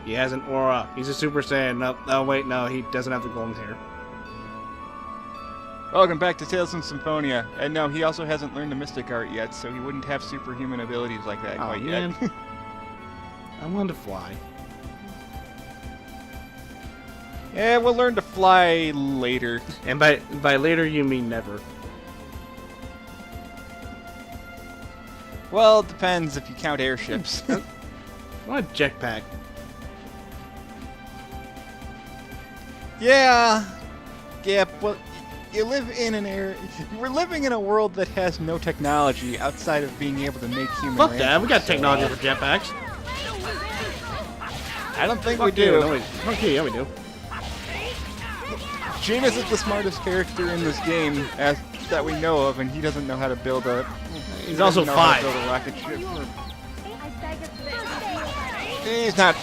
He has an aura. He's a Super Saiyan. No, oh wait, no, he doesn't have the golden hair. Welcome back to Tales from Symphonia. And no, he also hasn't learned the Mystic Art yet, so he wouldn't have superhuman abilities like that quite man. yet. I want to fly. Yeah, we'll learn to fly later. And by later, you mean never. Well, it depends if you count airships. I want a jetpack. Yeah, well, you live in an area. We're living in a world that has no technology outside of being able to make human. Fuck that, we got technology for jetpacks. I don't think Fuck we do. No, fuck you, yeah we do. James is the smartest character in this game that we know of, and he doesn't know how to build a. He's also 5. Build a rocket ship. He's not.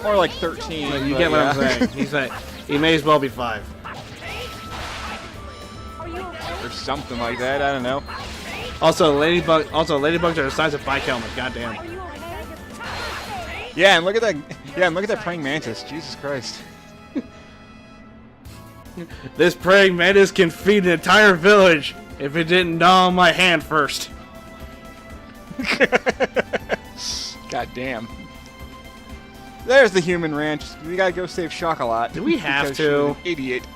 More like 13. You get what I'm saying. He's like, he may as well be 5. Or something like that. I don't know. Also, ladybugs are the size of bike helmets. Goddamn. Yeah, and look at that. Yeah, and look at that praying mantis. Jesus Christ. This praying mantis can feed an entire village if it didn't gnaw on my hand first. God damn. There's the human ranch. We gotta go save Chocolat. Do we have because to? she's an idiot.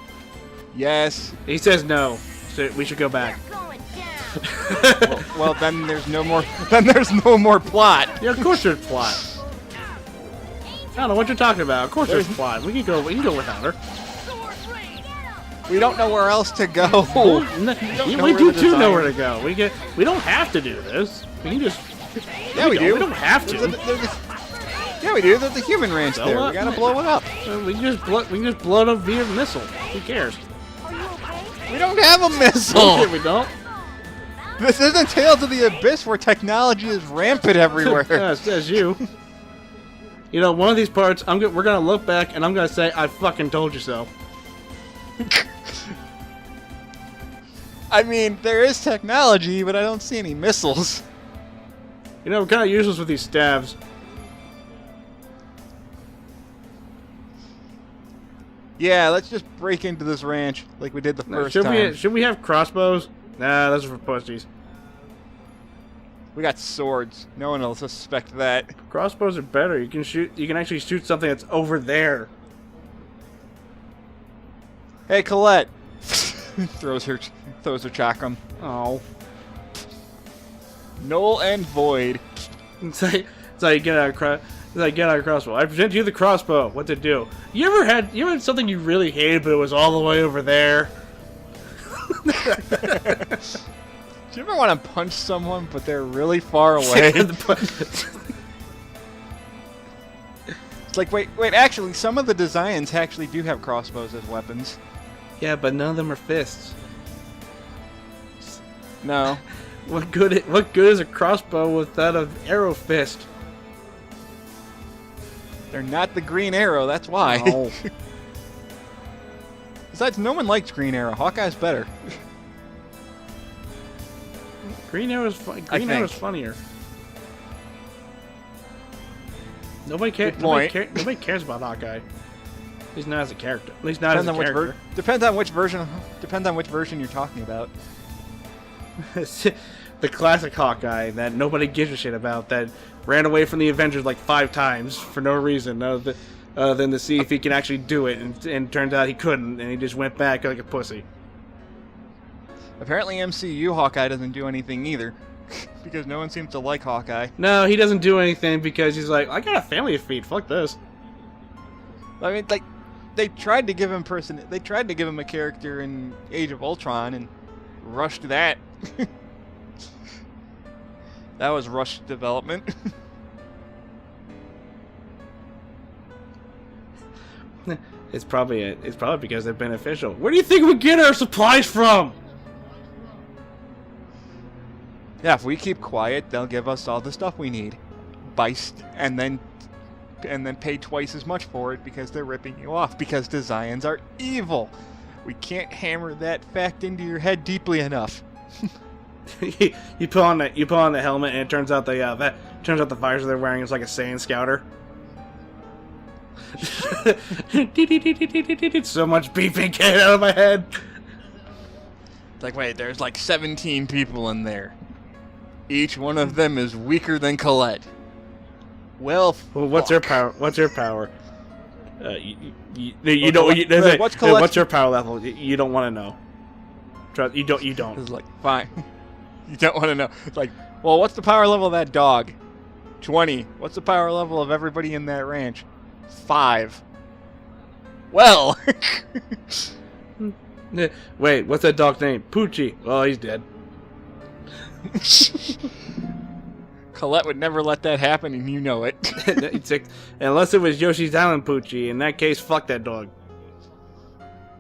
Yes. He says no, so we should go back. well, then there's no more. Then there's no more plot. Yeah, of course there's plot. I don't know what you're talking about. Of course there's plot. We can go without her. We don't know where else to go. We do too know where to go. We don't have to do this. We can just. Yeah, we do. We don't have to. Yeah, we do. There's a human ranch So there. what? We gotta blow it up. We can just blow it up via missile. Who cares? We don't have a missile. We don't. This isn't Tales of the Abyss where technology is rampant everywhere. Yeah, it says you. You know, one of these parts, we're gonna look back and I'm gonna say, "I fucking told you so." I mean, there is technology, but I don't see any missiles. You know, we're kind of useless with these stabs. Yeah, let's just break into this ranch like we did the first time. Should we have crossbows? Nah, those are for pussies. We got swords. No one will suspect that. Crossbows are better. You can actually shoot something that's over there. Hey, Colette. throws her chakram. Oh. Null and void. It's like you get out a crossbow. I present you the crossbow. What to do? You ever had something you really hated, but it was all the way over there? Do you ever want to punch someone, but they're really far away? It's like, wait, actually, some of the designs actually do have crossbows as weapons. Yeah, but none of them are fists. No. What good is a crossbow without an arrow fist? They're not the Green Arrow, that's why. No. Besides, no one likes Green Arrow. Hawkeye's better. Green Arrow's funnier. Nobody cares. Nobody cares about Hawkeye. At least not as a character. At least not as a character. Depends on which version. Depends on which version you're talking about. The classic Hawkeye that nobody gives a shit about, that ran away from the Avengers like 5 times for no reason other than to see if he can actually do it, and turns out he couldn't, and he just went back like a pussy. Apparently MCU Hawkeye doesn't do anything either, because no one seems to like Hawkeye. No, he doesn't do anything because he's like, I got a family to feed, fuck this. I mean, like, they tried to give him a character in Age of Ultron and rushed that. That was rushed development. It's probably because they're beneficial. Where do you think we get our supplies from? Yeah, if we keep quiet, they'll give us all the stuff we need. And then pay twice as much for it because they're ripping you off, because designs are evil. We can't hammer that fact into your head deeply enough. you put on the helmet, and it turns out the visor they're wearing is like a Saiyan Scouter. So much beeping came out of my head. It's like, wait, there's like 17 people in there. Each one of them is weaker than Colette. Well, what's her power? What's her power? You don't. What's her power level? You don't want to know. Trust you don't. You don't. It's like, fine. You don't want to know. It's like, well, what's the power level of that dog? 20. What's the power level of everybody in that ranch? 5. Well. Wait, what's that dog's name? Poochie. Oh, he's dead. Colette would never let that happen, and you know it. Unless it was Yoshi's Island Poochie. In that case, fuck that dog.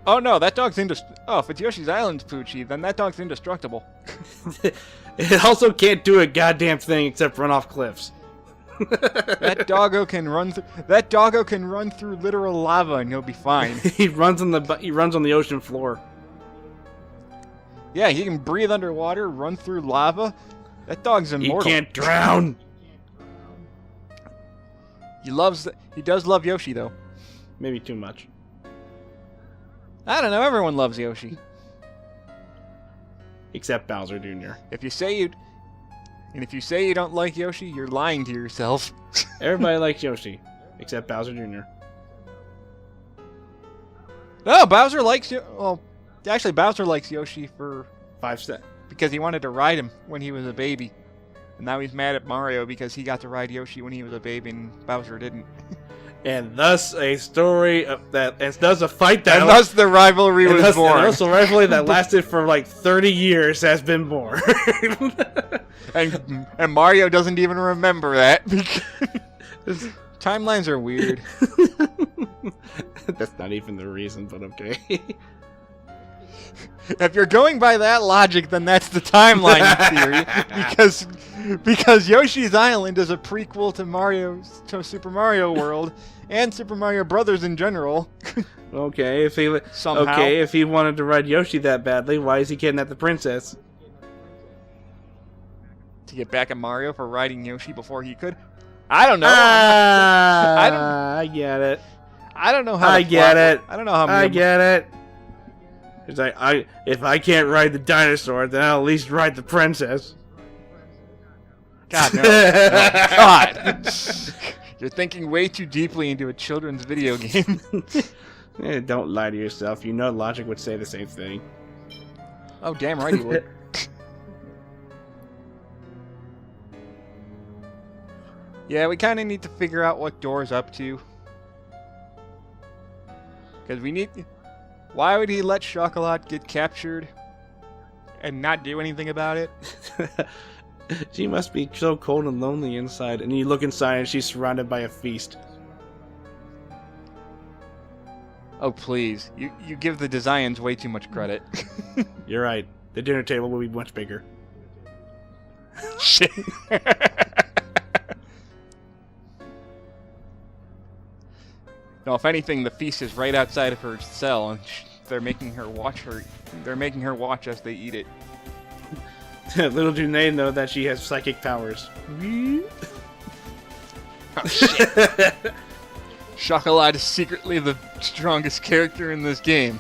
Oh no, that dog's indestructible. Oh, if it's Yoshi's Island Poochie, then that dog's indestructible. It also can't do a goddamn thing except run off cliffs. That doggo can run. That doggo can run through literal lava, and he'll be fine. He runs on the ocean floor. Yeah, he can breathe underwater, run through lava. That dog's immortal. He can't drown. He does love Yoshi though. Maybe too much. I don't know. Everyone loves Yoshi. Except Bowser Jr. If you say you don't like Yoshi, you're lying to yourself. Everybody likes Yoshi, except Bowser Jr. No, Bowser likes you. Well, actually, Bowser likes Yoshi for 5 cents. Because he wanted to ride him when he was a baby. And now he's mad at Mario because he got to ride Yoshi when he was a baby and Bowser didn't. And thus a story and thus a fight that... And thus the rivalry was born. And thus a rivalry that lasted for like 30 years has been born. and Mario doesn't even remember that. Because timelines are weird. That's not even the reason, but okay. If you're going by that logic, then that's the timeline theory. Because Yoshi's Island is a prequel to Super Mario World and Super Mario Brothers in general. Okay, if he Somehow. Okay, if he wanted to ride Yoshi that badly, why is he kidnapping the princess? To get back at Mario for riding Yoshi before he could? I don't know. I get it. I don't know how. I get it. I don't know how. I get it. It's like, if I can't ride the dinosaur, then I'll at least ride the princess. God, no. No. God. You're thinking way too deeply into a children's video game. Don't lie to yourself. You know logic would say the same thing. Oh, damn right he would. Yeah, we kind of need to figure out what Dorr's up to. Because we need... Why would he let Chocolat get captured and not do anything about it? She must be so cold and lonely inside. And you look inside and she's surrounded by a feast. Oh, please. You give the designs way too much credit. You're right. The dinner table will be much bigger. Shit. No, if anything, the feast is right outside of her cell, and they're making her watch her. They're making her watch as they eat it. Little do they know that she has psychic powers. Oh shit! Chocolat is secretly the strongest character in this game.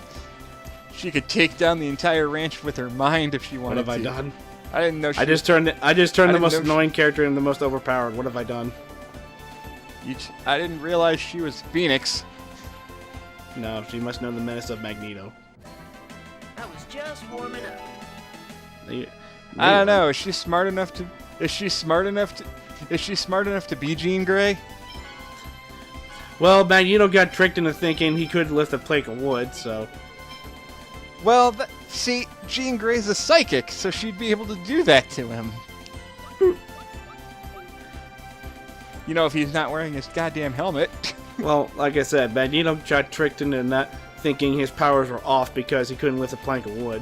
She could take down the entire ranch with her mind if she wanted to. What have I done? I didn't know. I just turned the most annoying character into the most overpowered. What have I done? I didn't realize she was Phoenix. No, she must know the menace of Magneto. I was just warming up. I don't know. Is she smart enough to? Is she smart enough to be Jean Grey? Well, Magneto got tricked into thinking he could lift a plank of wood, so. Well, see, Jean Grey's a psychic, so she'd be able to do that to him. You know, if he's not wearing his goddamn helmet. Well, like I said, Magneto got tricked into not thinking his powers were off because he couldn't lift a plank of wood.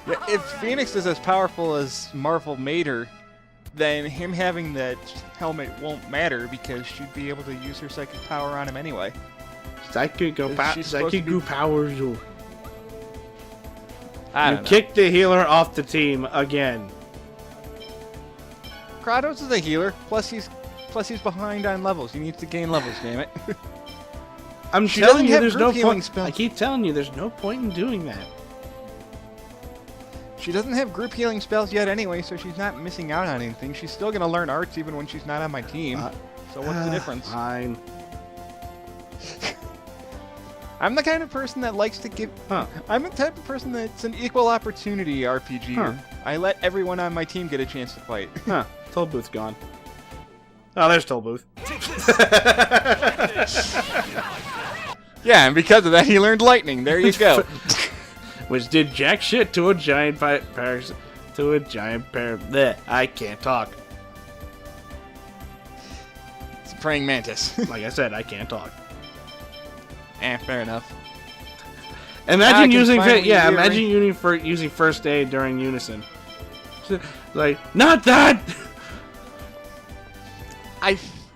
Yeah, if Phoenix is as powerful as Marvel made her, then him having that helmet won't matter because she'd be able to use her psychic power on him anyway. Psychic powers. I You don't know. kicked the healer off the team again. Kratos is a healer, plus Plus, he's behind on levels. He needs to gain levels, damn it. I'm She telling doesn't you, have there's no group healing point. spells. I keep telling you, there's no point in doing that. She doesn't have group healing spells yet anyway, so she's not missing out on anything. She's still going to learn arts even when she's not on my team. So what's the difference? Fine. I'm the kind of person that likes to give... I'm the type of person that's an equal opportunity RPG. Huh. I let everyone on my team get a chance to fight. Huh. Toll Booth's gone. Oh, there's Toll Booth. Yeah, and because of that, he learned lightning. There you go. Which did jack shit to a giant bleh, I can't talk. It's a praying mantis. Like I said, I can't talk. Fair enough. Imagine using finally using first aid during unison. Like, not that.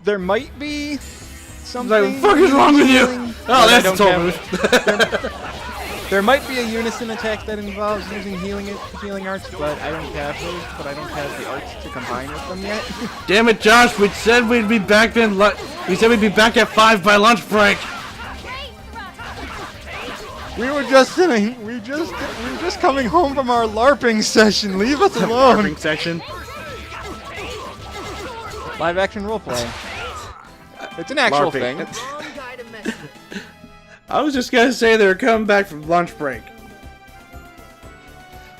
There might be something. Like, what the fuck is wrong with you? Oh, that's don't Toll have- Booth. There might be a unison attack that involves using healing arts, but I don't have those. But I don't have the arts to combine with them yet. Damn it, Josh! We said we'd be back then. We said we'd be back at 5 by lunch break. We were just coming home from our LARPing session. Leave us alone. LARPing section. Live action roleplay. It's an actual LARPing. thing. Wrong guy to mess with. I was just gonna say they were coming back from lunch break.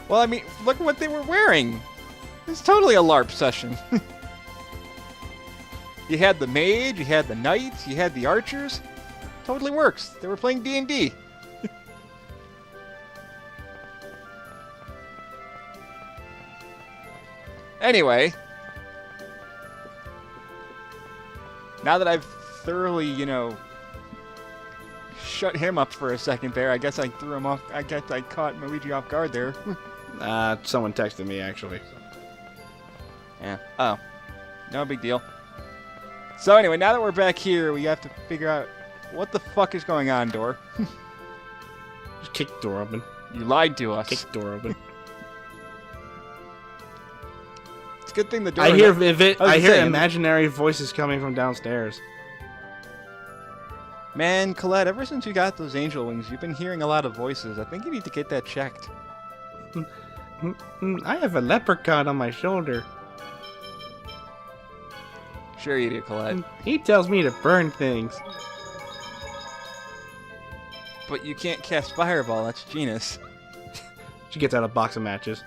Well, I mean, look what they were wearing. It's totally a LARP session. You had the mage, you had the knights, you had the archers. Totally works. They were playing D&D. Anyway, now that I've thoroughly, shut him up for a second there, I guess I threw him off. I guess I caught Luigi off guard there. Someone texted me actually. Yeah. Oh. No big deal. So anyway, now that we're back here, we have to figure out what the fuck is going on, Dorr. Just kick the door open. You lied to us. Kick the door open. It's a good thing the door. I hear saying, imaginary voices coming from downstairs. Man, Colette, ever since you got those angel wings, you've been hearing a lot of voices. I think you need to get that checked. I have a leprechaun on my shoulder. Sure you do, Colette. He tells me to burn things. But you can't cast Fireball, that's Genus. She gets out a box of matches.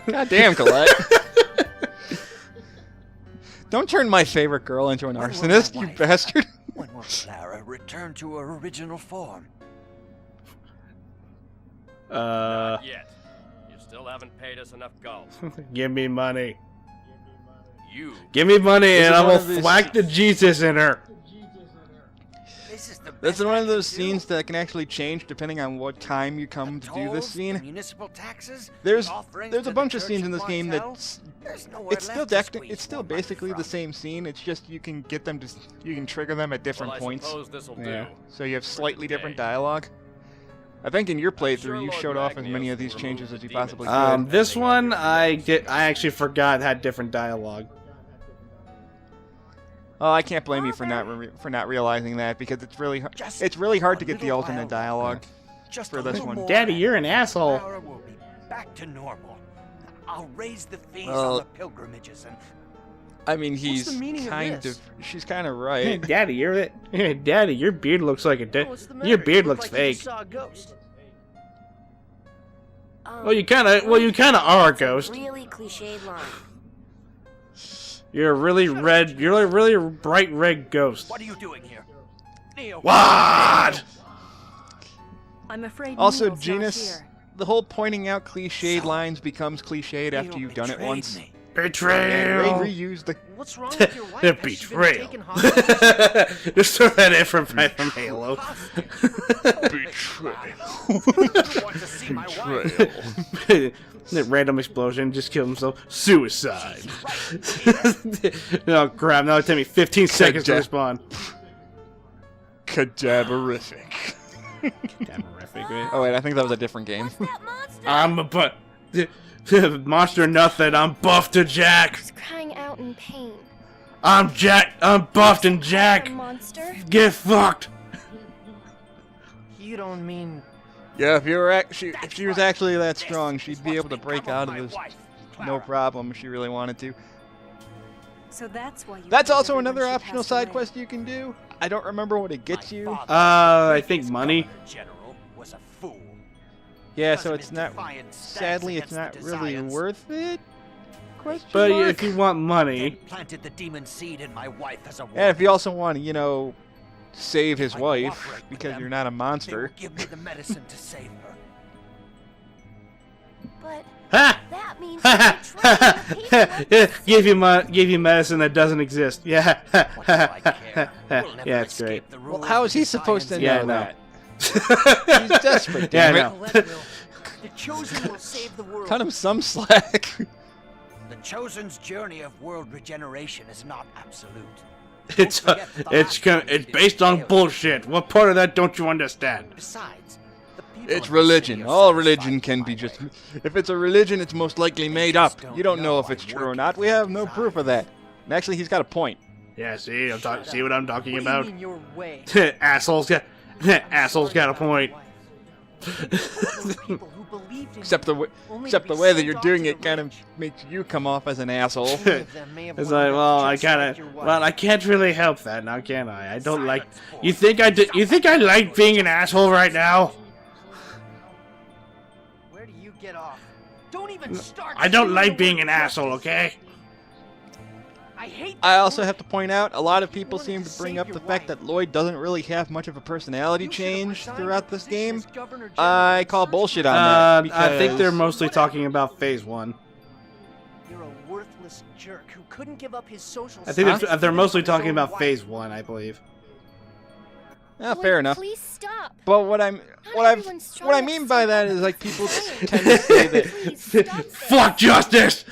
God damn, Colette. Don't turn my favorite girl into an arsonist, you bastard. When will Clara return to her original form? Not yet. You still haven't paid us enough gold. Give me money. You. Give me money This and is I one will of these- whack the Jesus in her. This is the That's best one I of those can do. scenes that can actually change depending on what time you come to do this Tolls, scene. municipal taxes, There's offerings a to the bunch of Church scenes in this game Martel. that's There's nowhere it's still left to squeeze it's still more money basically the from. same scene. It's just you can get them to you can trigger them at different Well, I points. suppose this'll Yeah. do. So you have slightly different Okay. dialogue. I think in your playthrough sure you Lord showed off as Magnus many of will these remove changes the as you demon possibly thing. could. This one I actually forgot had different dialogue. Oh, I can't blame you for not realizing that because it's really hard to get the little alternate while dialogue. longer. Just for a this little one. more Daddy, and you're an asshole. Clara will be back to normal. I'll raise the fees Well- on the pilgrimages and I mean, he's the meaning of kind this? of she's kind of Hey, right. Daddy, Daddy, your beard looks like a What's the matter? your beard You look looks like you fake. just saw a ghost. Well, you kind of are a ghost. Really cliched line. You're a really red. You're a really bright red ghost. what are you doing here? Neo, What? I'm afraid Also, Neil's not Genus, here. the whole pointing out cliched So, lines becomes cliched after Neo you've done it betrayed once. me. They Betrayal. reused the What's wrong with your wife? Has she been Betrayal. taken hostage? Just throw that in from Halo. Want to see my wife? Random explosion, just killed himself. Suicide. Oh crap! Now it took me 15 seconds to respawn. Cadaverific. Terrific, man. Oh wait, I think that was a different game. That monster? I'm a but. Monster nothing. I'm buffed to Jack. He's crying out in pain. I'm Jack. I'm buffed and Jack. A monster? Get fucked. You don't mean... Yeah, if she was actually that strong, she'd be able to break out of this no problem if she really wanted to. So that's why you That's think also everyone another should optional pass side away. quest you can do. I don't remember what it gets you. I think money. General was a fool. Yeah, Because so of it's his not. defiant stance Sadly, it's against not the really Desires. worth it. Question But mark? if you want money, Then planted the demon seed in my wife as a And if you also want to, save his I wife cooperate with because them, you're not a they monster. will give me the medicine to save her. But ha! that means you're betraying the people of this give you medicine that doesn't exist. Yeah. What do I care? We'll never Yeah, it's great. escape the Well, rule how of is he supposed to Desires. Yeah, I know know. that? He's desperate, Yeah, I damn it. know. Let will. The chosen will save the world. Cut him some slack. The Chosen's journey of world regeneration is not absolute. It's it's based on bullshit. What part of that don't you understand? Besides, the people It's of the religion. city are All satisfied religion with can my be just. way. If it's a religion, it's most likely made up. just don't You don't know know if it's I'm true or working not. We for have no proof of that. And actually, he's got a point. Yeah, see, see what I'm talking What do about? you mean your way? Assholes got a point. People who believed in Except the you, way, only except to the be way that sent you're off doing to it the kind of lynch. makes you come off as an asshole. Only of them may have It's wound like, up well, I just like kind your of, wife. well, I can't really help that now, can I? I don't like. You think I like being an asshole right now? Where do you get off? Don't even start. I don't saying like the being word an asshole, justice. okay? I hate. I that also word. have to point out, a lot of people wanted seem to to bring save up your the fact wife. that Lloyd doesn't really have much of a personality You should've change resigned throughout your this position game. as Governor General I and call search bullshit for on the- that. I think they're because- mostly talking about Phase 1. You're a worthless jerk who couldn't give up his social. I think status they're even mostly for his talking own about wife. Phase 1, I believe. Yeah, Lloyd, fair enough. Please stop. But what I everyone's strong what I at mean by some that point. is like people tend to say that. Please stop this. Fuck justice!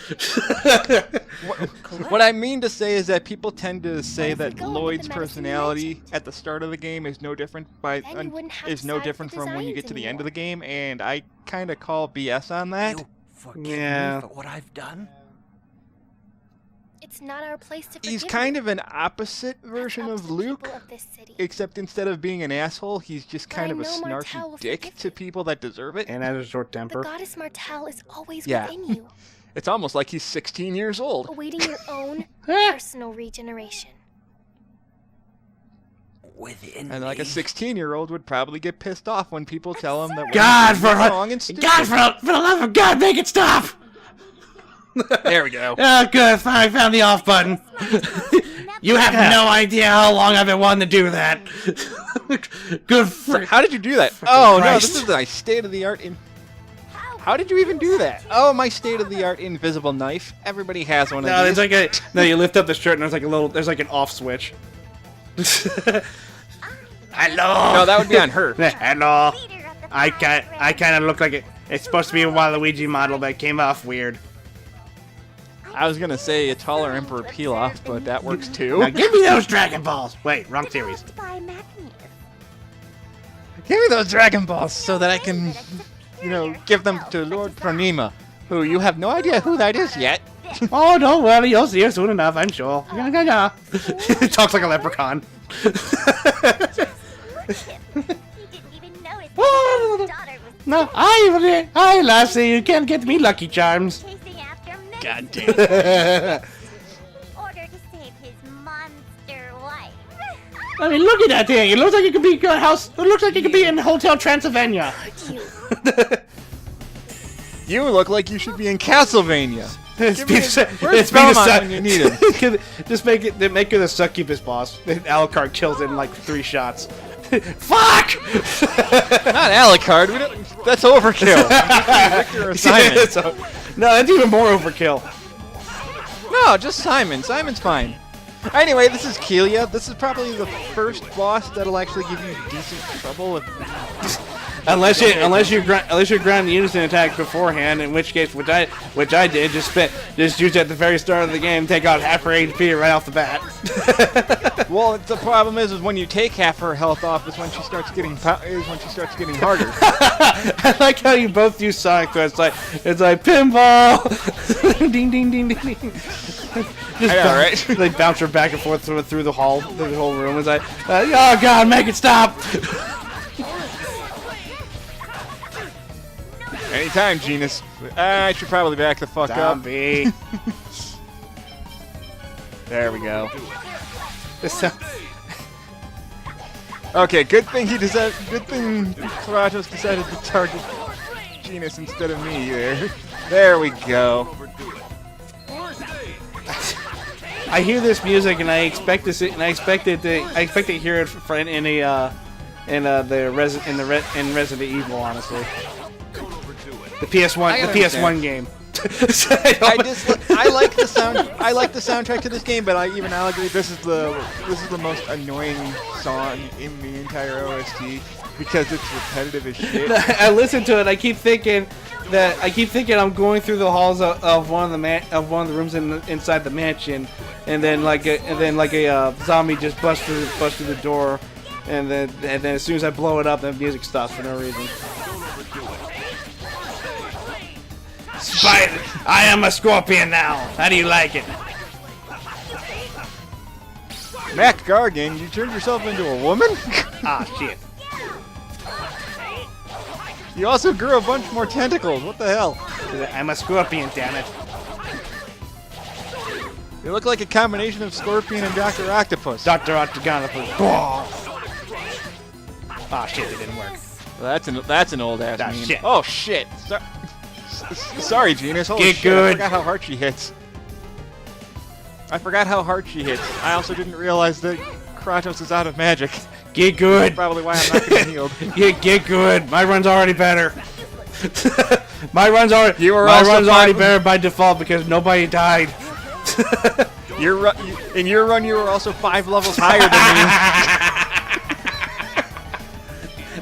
What I mean to say is that people tend to say if we that go and get Lloyd's the medicine personality mentioned? at the start of the game is no different Then you wouldn't have is to no side with different the from when you Zions get to the end of anymore. the game, and I kind of call BS on that. You forgive Yeah. me for what I've done? It's not our place to forgive He's you. kind of an opposite That's version up of to the Luke, people of this city. except instead of being an asshole, he's just But kind I of a know Martel snarky will dick forgive to you. people that deserve it. And has a short The temper. goddess Martel is always Yeah. within you, It's almost like he's 16 years old. awaiting your own personal regeneration. Within And like a me? 16-year-old would probably get pissed off when people tell him that what God, he's doing for is wrong and stupid. God, for the love of God, make it stop! There we go. Oh, good, I found the off button. You have no idea how long I've been wanting to do that. Good for... How did you do that? Oh no, Christ. this is my state-of-the-art How did you even do that? Oh, my state-of-the-art invisible knife. Everybody has one of No, these. there's like a... No, you lift up the shirt and there's like an off switch. Hello! No, that would be on her. Hello! I kind of look like it. It's supposed to be a Waluigi model, but it came off weird. I was gonna say a taller Emperor Pilaf, but that works Now too. give me those Dragon Balls! Wait, wrong series. Give me those Dragon Balls so that I can, give them to Lord Pranima, who you have no idea who that is yet. Oh, don't worry, you'll see her soon enough, I'm sure. Yeah. Talks like a leprechaun. No, I lassie, you can't get me Lucky Charms. God damn it. Order to save his monster wife. I mean, look at that thing. It looks like it could be a house. It looks like it could be in Hotel Transylvania. You look like you should be in Castlevania. Where's Where's Belmont when you need him? Just make her the succubus boss. Alucard kills it in like 3 shots. Fuck! Not Alucard. That's overkill. Victor or Simon. Yeah, so- no, that's even more overkill. No, just Simon. Simon's fine. Anyway, this is Kelia. This is probably the first boss that'll actually give you decent trouble with. Unless you ground the unison attack beforehand, in which case, which I did, just use it at the very start of the game, take out half her HP right off the bat. Well, the problem is when you take half her health off is when she starts getting harder. I like how you both use Sonic. So it's like pinball, ding ding ding ding ding. Just right? They bounce her back and forth through the whole room. It's like, oh god, make it stop! Anytime, Genus. I should probably back the fuck Zombie. up. There we go. This sounds- Okay, good thing Kratos decided to target Genus instead of me there. There we go. I hear this music and I expect to hear it in Resident Evil, honestly. The PS1 game. I like the sound. I like the soundtrack to this game, but I'll agree this is the most annoying song in the entire OST because it's repetitive as shit. I listen to it. I keep thinking I'm going through the halls of one of the rooms inside the mansion, and then like a zombie just busts through the door, and then as soon as I blow it up, the music stops for no reason. Spider, I am a scorpion now. How do you like it? Mac Gargan, you turned yourself into a woman? Ah, shit. You also grew a bunch more tentacles. What the hell? I'm a scorpion, damn it. You look like a combination of Scorpion and Dr. Octopus. Dr. Octagonopus. Ah, shit, it didn't work. Well, that's an old ass Ah, meme. shit. Oh shit. Sorry, Genus. Holy Get shit, good. I forgot how hard she hits. I also didn't realize that Kratos is out of magic. Get good. That's probably why I'm not getting healed. Get good. My run's already better. My run's already better by default because nobody died. In your run, you were also 5 levels higher than me.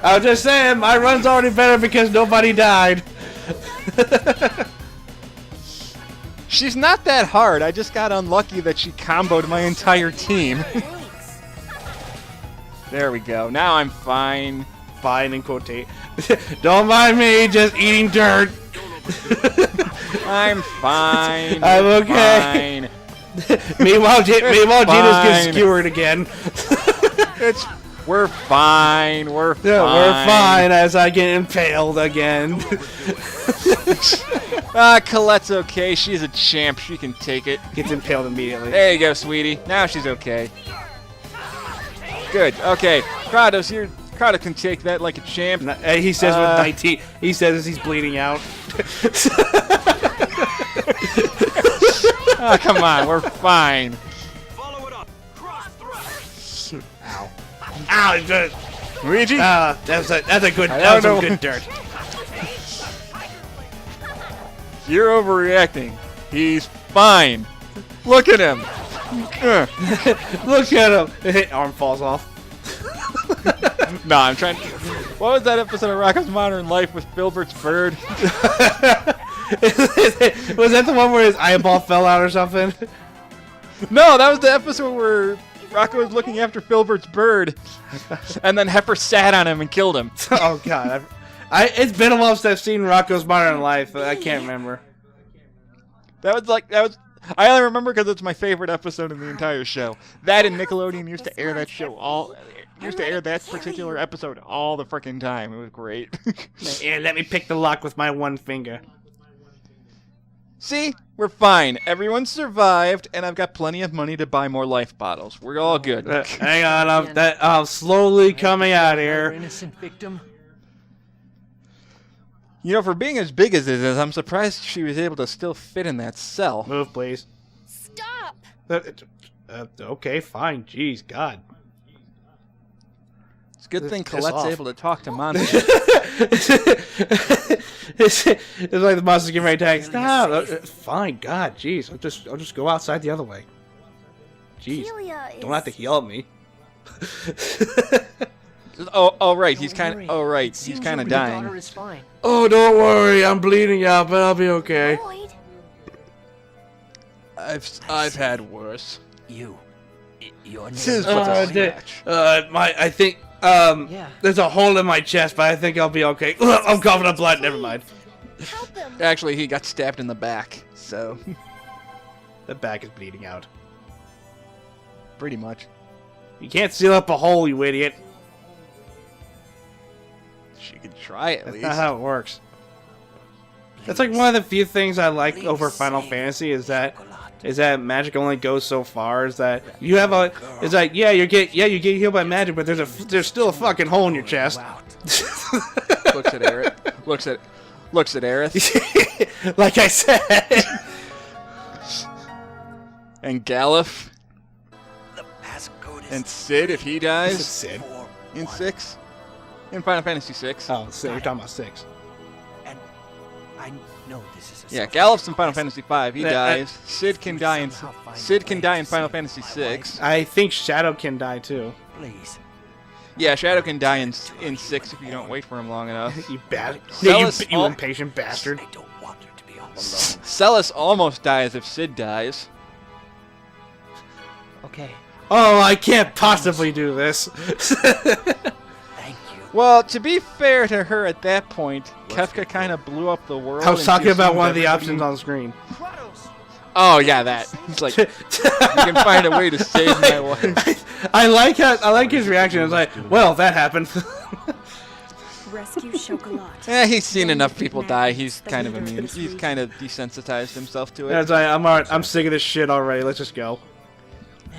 I was just saying, my run's already better because nobody died. She's not that hard. I just got unlucky that she comboed my entire team. There we go. Now I'm fine. Fine in quotate. Don't mind me, just eating dirt. I'm fine. I'm okay. Fine. Meanwhile, Gina's fine. getting skewered again. We're fine. We're fine. Yeah, we're fine as I get impaled again. Colette's okay. She's a champ. She can take it. Gets impaled immediately. There you go, sweetie. Now she's okay. Good. Okay. Kratos can take that like a champ. He says with 19. He says as he's bleeding out. Oh, come on. We're fine. Follow it up. Cross thrust. Ow! Ow! Good. Luigi? That's a good. I That was don't some know. good dirt. You're overreacting. He's fine. Look at him. Look at him. Arm falls off. No, I'm trying. What was that episode of Rocko's Modern Life with Filbert's bird? Was that the one where his eyeball fell out or something? No, that was the episode where Rocco was looking after Filbert's bird, and then Heifer sat on him and killed him. Oh god, it's been a while since I've seen Rocko's Modern Life. I can't remember. That was. I only remember because it's my favorite episode in the entire show. That and Nickelodeon used to air that show that particular episode all the frickin' time. It was great. Here, let me pick the lock with my one finger. See? We're fine. Everyone survived, and I've got plenty of money to buy more life bottles. We're all good. Hang on, I'm slowly coming out here. Innocent victim. You know, for being as big as it is, I'm surprised she was able to still fit in that cell. Move, please. Stop! Okay, fine. Jeez, God. It's a good thing Piss Colette's off. able to talk to monsters. It's like the monster's getting ready to attack. Stop. Fine, God, jeez. I'll just go outside the other way. Jeez. Celia is... Don't have to yell at me. Oh, right. He's kind worry. of. Oh, right. It He's seems kind of your daughter dying. is fine. Oh, don't worry. I'm bleeding out, but I'll be okay. Lloyd, I've had worse. You. Your This is name what's a is- scratch. I think, Yeah. there's a hole in my chest, but I think I'll be okay. I'm coughing up blood. Never mind. Help him. Actually, he got stabbed in the back, so The back is bleeding out. pretty much. You can't seal up a hole, you idiot. She could try at That's least. not how it works. That's like one of the few things I like over Final Fantasy is that magic only goes so far. Is that you have a? It's like you get healed by magic, but there's still a fucking hole in your chest. Looks at Aerith. Looks at Aerith. Like I said. And Galuf. The passcode is And Sid, if he dies Sid. in 6. In Final Fantasy 6. Oh, so you're talking about 6. And I know this is a Yeah, social Galuf's in Final crisis. Fantasy 5. He Yeah, dies. Sid can die in Final Fantasy 6. I think Shadow can die too. Please. Yeah, Shadow can die in 6 if you don't wait for him long enough. You bad. Celis You al- impatient bastard. I don't want her to be all alone. Celis almost dies if Sid dies. Okay. Oh, I can't possibly do this. Thank you. Well, to be fair to her at that point, Kefka kind of blew up the world. I was and talking she about assumed one of the everybody- options on the screen. Oh, yeah, that. He's like, you can find a way to save my wife. I like his reaction. It's like, well, that happened. Rescue Chocolat. Yeah, he's seen enough people die. He's kind of immune. He's kind of desensitized himself to it. It's like, I'm sick of this shit already. Let's just go.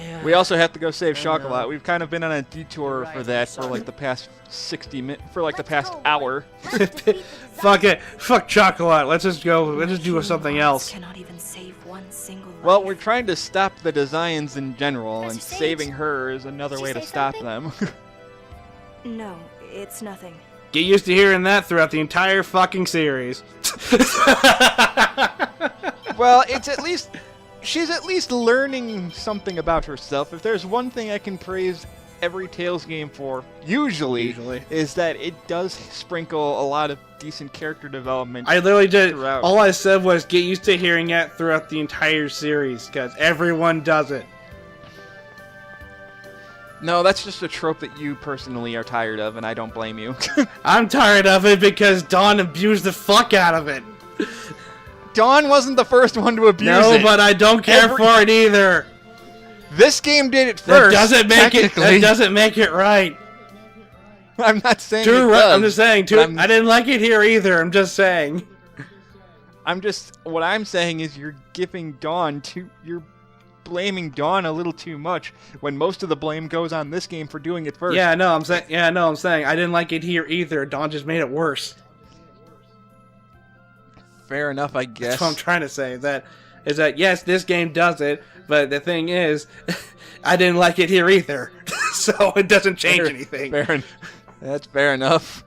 Yeah. We also have to go save Chocolat. We've kind of been on a detour for that for like the past 60 minutes, for like the past hour. Fuck it. Fuck Chocolat. Let's just go. Let's just do something else. Cannot even save one single life. Well, we're trying to stop the designs in general, and Professor saving Sage, her is another did way you to say stop something? them. No, it's nothing. Get used to hearing that throughout the entire fucking series. Well, it's at least... She's at least learning something about herself. If there's one thing I can praise every Tales game for, usually, is that it does sprinkle a lot of decent character development. I literally did. Throughout. All I said was get used to hearing it throughout the entire series, because everyone does it. No, that's just a trope that you personally are tired of, and I don't blame you. I'm tired of it because Dawn abused the fuck out of it. Dawn wasn't the first one to abuse No, it. but I don't care for it either. This game did it That first. doesn't make it. technically. That doesn't make it right. I'm not saying Too it right. does, I'm just saying. but I'm- I didn't like it here either. I'm just saying. What I'm saying is you're giving Dawn you're blaming Dawn a little too much when most of the blame goes on this game for doing it first. Yeah, no, I'm saying. Yeah, no, I'm saying. I didn't like it here either. Dawn just made it worse. Fair enough, I guess. That's what I'm trying to say. Is that yes, this game does it, but the thing is, I didn't like it here either. So it doesn't change anything. That's fair enough.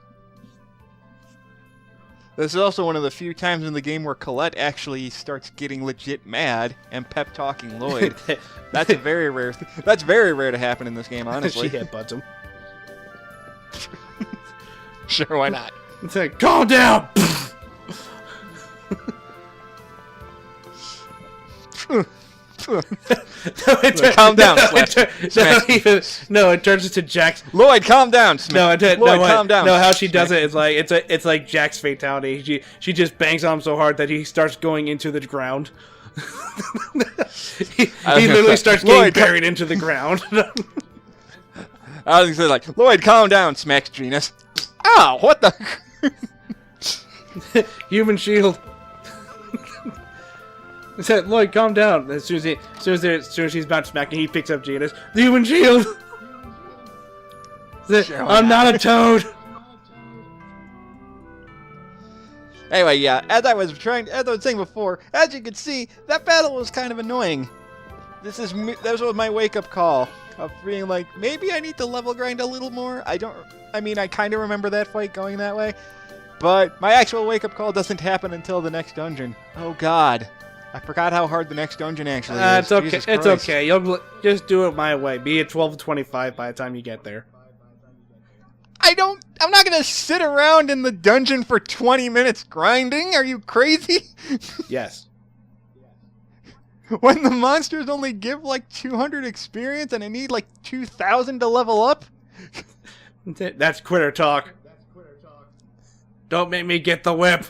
This is also one of the few times in the game where Colette actually starts getting legit mad and pep talking Lloyd. That's a very rare. That's very rare to happen in this game, honestly. She headbutts him. Sure, why not? It's like, calm down. Calm down, Slash. It turns into Jack's. Lloyd, calm down. Lloyd, calm down. No, how she does it is like it's like Jack's fatality. She just bangs on him so hard that he starts going into the ground. he literally starts getting Lloyd, buried into the ground. I was gonna say like, Lloyd, calm down. Smacks Genus. Ow! What the? Human shield. He said, Lloyd, calm down. As soon as she's about to smack him, he picks up Genus. The human shield. I'm not a toad. Anyway, yeah. As I was saying before, as you can see, that battle was kind of annoying. This was my wake-up call of being like, maybe I need to level grind a little more. I kind of remember that fight going that way, but my actual wake-up call doesn't happen until the next dungeon. Oh God. I forgot how hard the next dungeon actually is. It's okay. Jesus It's Christ. okay. You'll just do it my way. Be at 12:25 by the time you get there. I'm not gonna sit around in the dungeon for 20 minutes grinding. Are you crazy? Yes. When the monsters only give like 200 experience and I need like 2,000 to level up? That's quitter talk. Don't make me get the whip.